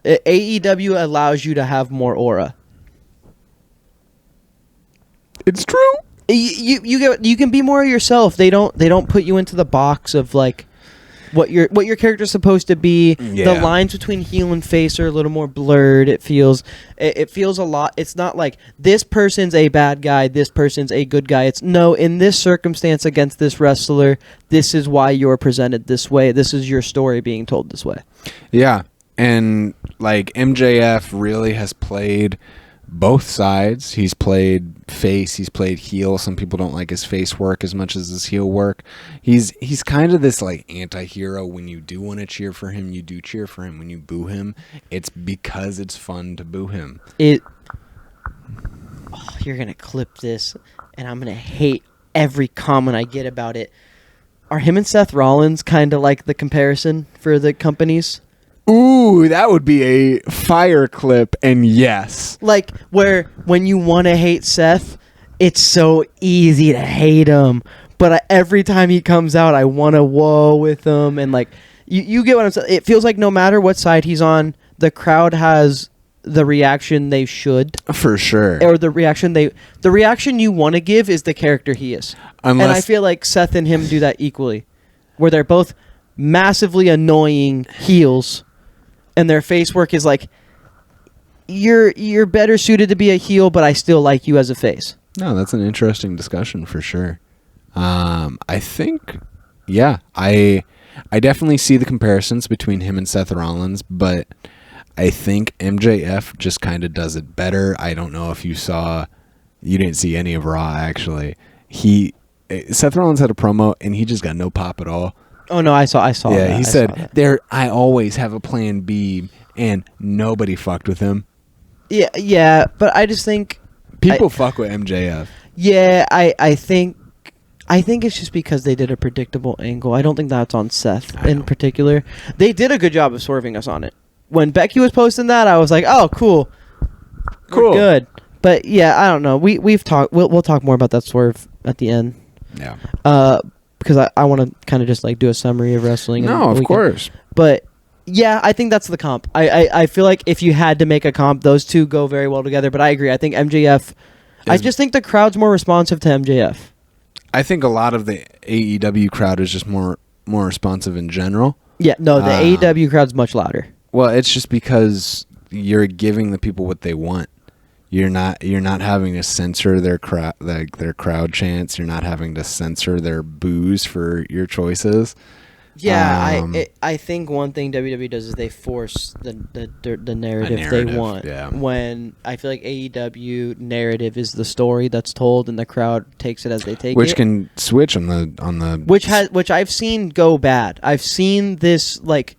AEW allows you to have more aura. It's true. You can be more yourself. They don't put you into the box of like what your character's supposed to be. Yeah. The lines between heel and face are a little more blurred. It feels a lot. It's not like this person's a bad guy, this person's a good guy. It's no, in this circumstance against this wrestler, this is why you're presented this way. This is your story being told this way. Yeah. And like MJF really has played both sides. He's played face, he's played heel. Some people don't like his face work as much as his heel work. He's kind of this like anti-hero. When you do want to cheer for him, you do cheer for him. When you boo him, it's because it's fun to boo him. You're gonna clip this and I'm gonna hate every comment I get about it. Are him and Seth Rollins kind of like the comparison for the companies? Ooh, that would be a fire clip, and yes. Like, where when you want to hate Seth, it's so easy to hate him. But every time he comes out, I want to whoa with him. And, like, you get what I'm saying. It feels like no matter what side he's on, the crowd has the reaction they should. For sure. Or the reaction you want to give is the character he is. And I feel like Seth and him do that equally. Where they're both massively annoying heels. And their face work is like, you're better suited to be a heel, but I still like you as a face. No, that's an interesting discussion for sure. I think, yeah, I definitely see the comparisons between him and Seth Rollins, but I think MJF just kind of does it better. I don't know if you didn't see any of Raw actually. Seth Rollins had a promo and he just got no pop at all. Oh no, I saw. Yeah, that. he said I always have a plan B, and nobody fucked with him. Yeah, but I just think people fuck with MJF. Yeah, I think it's just because they did a predictable angle. I don't think that's on Seth in particular. They did a good job of swerving us on it. When Becky was posting that, I was like, oh, cool, we're good. But yeah, I don't know. We've talked. We'll talk more about that swerve at the end. Yeah. Because I want to kind of just like do a summary of wrestling. No, of course. But yeah, I think that's the comp. I feel like if you had to make a comp, those two go very well together. But I agree. I think MJF. I just think the crowd's more responsive to MJF. I think a lot of the AEW crowd is just more responsive in general. Yeah, no, the AEW crowd's much louder. Well, it's just because you're giving the people what they want. You're not having to censor their crowd chants. You're not having to censor their boos for your choices. Yeah, I think one thing WWE does is they force the narrative they want. Yeah. When I feel like AEW narrative is the story that's told, and the crowd takes it as they take it. Which can switch on the which I've seen go bad. I've seen this like.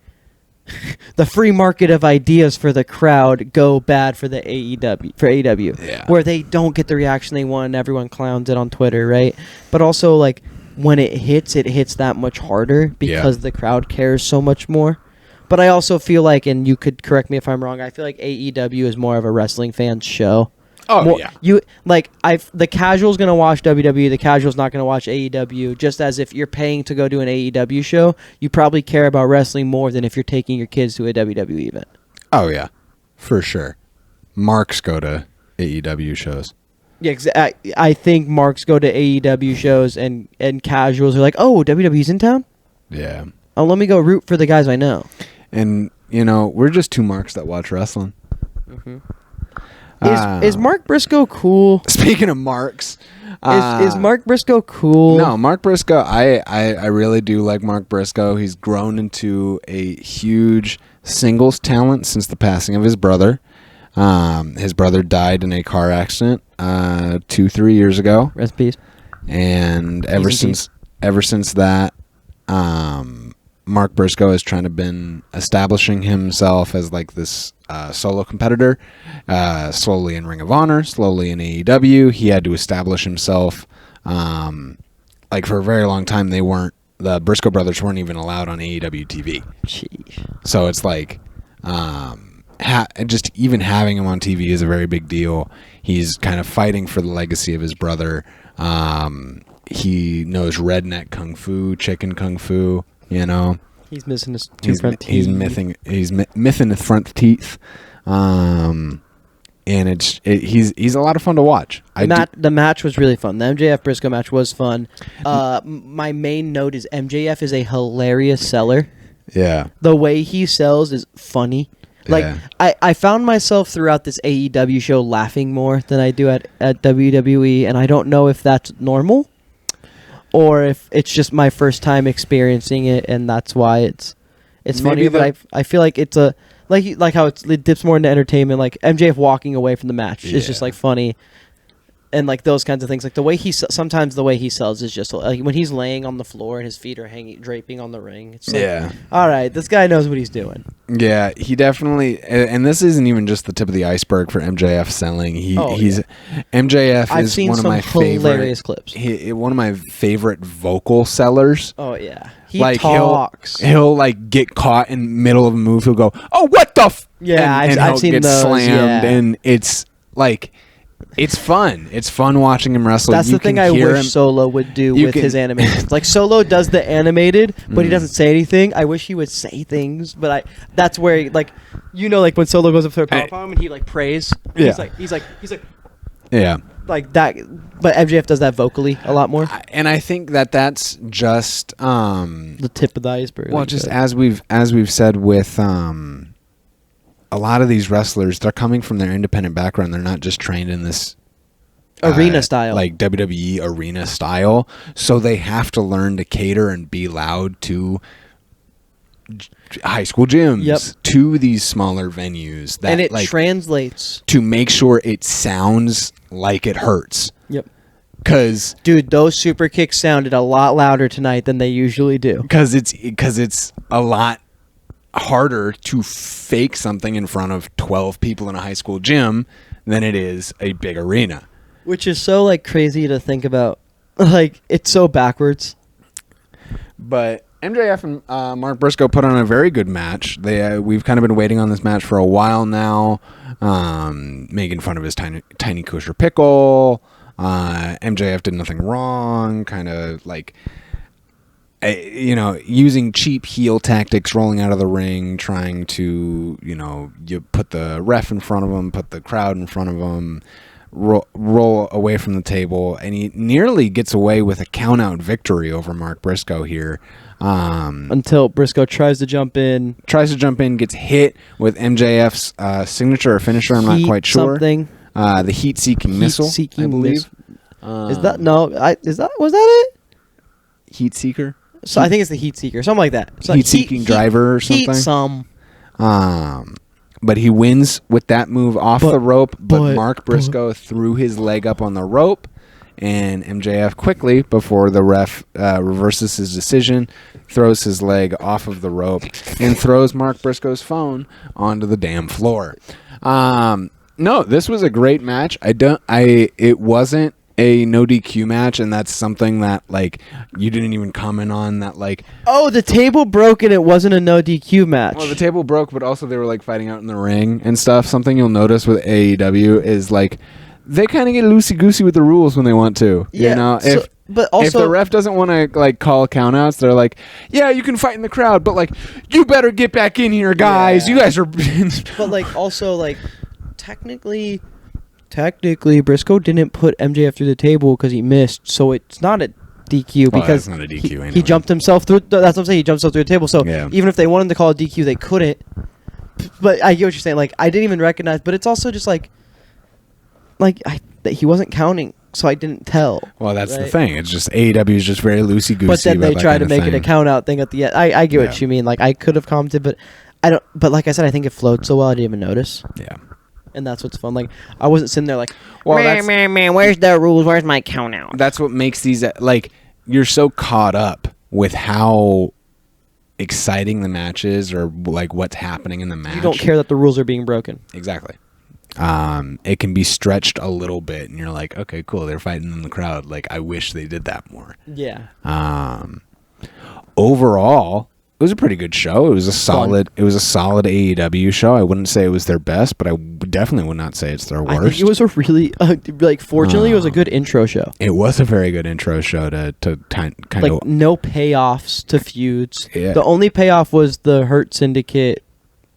The free market of ideas for the crowd go bad for the AEW, yeah. Where they don't get the reaction they want and everyone clowns it on Twitter, right? But also like when it hits that much harder because the crowd cares so much more. But I also feel like, and you could correct me if I'm wrong, I feel like AEW is more of a wrestling fan's show. Oh, yeah. The casual's going to watch WWE, the casual's not going to watch AEW, just as if you're paying to go to an AEW show, you probably care about wrestling more than if you're taking your kids to a WWE event. Oh, yeah. For sure. Marks go to AEW shows. Yeah, I think marks go to AEW shows and casuals are like, oh, WWE's in town? Yeah. Oh, let me go root for the guys I know. And, we're just two marks that watch wrestling. Mm-hmm. Is Mark Briscoe cool? Speaking of Marks, is Mark Briscoe cool? No, Mark Briscoe. I really do like Mark Briscoe. He's grown into a huge singles talent since the passing of his brother. His brother died in a car accident 2-3 years ago. Rest in peace. And ever since that, Mark Briscoe has trying to been establishing himself as like this solo competitor, slowly in Ring of Honor, slowly in AEW. He had to establish himself. Like for a very long time, the Briscoe brothers weren't even allowed on AEW TV. Jeez. So it's like, just even having him on TV is a very big deal. He's kind of fighting for the legacy of his brother. He knows redneck kung fu, chicken kung fu. He He's missing his two front teeth. He's missing his front teeth. And he's a lot of fun to watch. The match was really fun. The MJF Briscoe match was fun. My main note is MJF is a hilarious seller. Yeah. The way he sells is funny. Like, I found myself throughout this AEW show laughing more than I do at WWE, and I don't know if that's normal or if it's just my first time experiencing it, and that's why it's funny. But I feel like it's a like how it dips more into entertainment. Like MJF walking away from the match is just like funny. And like those kinds of things, like the way sometimes the way he sells is just like when he's laying on the floor and his feet are draping on the ring. It's like, all right, this guy knows what he's doing. Yeah, he definitely. And this isn't even just the tip of the iceberg for MJF selling. MJF I've is seen one of my hilarious clips. One of my favorite vocal sellers. Oh yeah, he talks. He'll like get caught in the middle of a move. He'll go, "Oh, what the?" And I've seen get those, slammed, and it's like. It's fun. It's fun watching him wrestle. That's the thing I wish Solo would do with his animations. Like Solo does the animated, but he doesn't say anything. I wish he would say things, but that's where like when Solo goes up to a power bomb and he like prays. Yeah. He's like yeah. Like that, but MJF does that vocally a lot more. And I think that's just the tip of the iceberg. Well, just as we've said with a lot of these wrestlers, they're coming from their independent background. They're not just trained in this arena style, like WWE arena style. So they have to learn to cater and be loud to high school gyms, to these smaller venues. And it translates to make sure it sounds like it hurts. Yep. Because dude, those super kicks sounded a lot louder tonight than they usually do. Because it's a lot harder to fake something in front of 12 people in a high school gym than it is a big arena, which is so like crazy to think about. Like it's so backwards. But MJF and Mark Briscoe put on a very good match. We've kind of been waiting on this match for a while now, making fun of his tiny kosher pickle. MJF did nothing wrong, kind of like using cheap heel tactics, rolling out of the ring, trying to, you put the ref in front of him, put the crowd in front of him, roll away from the table, and he nearly gets away with a count-out victory over Mark Briscoe here. Until Briscoe tries to jump in, gets hit with MJF's signature or finisher, I'm not quite sure. Something. The heat-seeking missile, I believe. Was that it? Heat seeker? So I think it's the Heat Seeker, something like that. So Heat-seeking driver or something. But he wins with that move off the rope. But Mark Briscoe threw his leg up on the rope, and MJF quickly, before the ref reverses his decision, throws his leg off of the rope and throws Mark Briscoe's phone onto the damn floor. No, this was a great match. It wasn't a no DQ match, and that's something that like you didn't even comment on. That like, oh, the table broke and it wasn't a no DQ match. Well, the table broke, but also they were like fighting out in the ring and stuff. Something you'll notice with AEW is like they kind of get loosey goosey with the rules when they want to. Yeah, if the ref doesn't want to like call countouts, they're like, yeah, you can fight in the crowd, but like you better get back in here, guys. Yeah. You guys are. But like also like technically Briscoe didn't put MJF through the table because he missed, so it's not a DQ because it's not a DQ anyway. He jumped himself through. That's what I'm saying. He jumped himself through the table. So even if they wanted to call a DQ, they couldn't. But I get what you're saying. Like I didn't even recognize. But it's also just like he wasn't counting, so I didn't tell. Well, that's the thing. It's just AEW is just very loosey goosey. But then they try to make it a count out thing at the end. I get what you mean. Like I could have commented, but I don't. But like I said, I think it flowed so well I didn't even notice. Yeah. And that's what's fun. Like I wasn't sitting there like, well, man, where's the rules? Where's my count out? That's what makes these like you're so caught up with how exciting the match is, or like what's happening in the match. You don't care that the rules are being broken. Exactly. It can be stretched a little bit, and you're like, okay, cool. They're fighting in the crowd. Like I wish they did that more. Yeah. Overall, was a pretty good show. It was a solid AEW show. I wouldn't say it was their best, but I definitely would not say it's their worst. I think it was a really fortunately it was a good intro show. It was a very good intro show to kind of no payoffs to feuds. Yeah. The only payoff was the Hurt Syndicate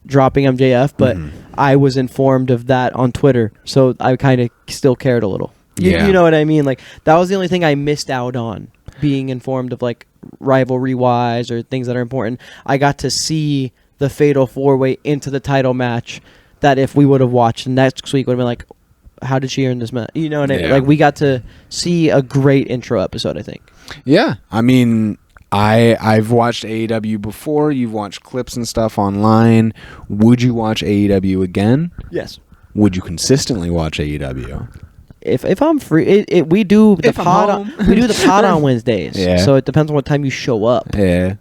dropping MJF, but I was informed of that on Twitter, so I kind of still cared a little. You know what I mean? Like, that was the only thing I missed out on, being informed of, like, rivalry-wise or things that are important. I got to see the Fatal 4-Way into the title match that if we would have watched next week would have been like, how did she earn this match? You know what I mean? Like, we got to see a great intro episode, I think. Yeah. I mean, I've watched AEW before. You've watched clips and stuff online. Would you watch AEW again? Yes. Would you consistently watch AEW? If I'm free, we do the pod on Wednesdays. Yeah. So it depends on what time you show up. Yeah.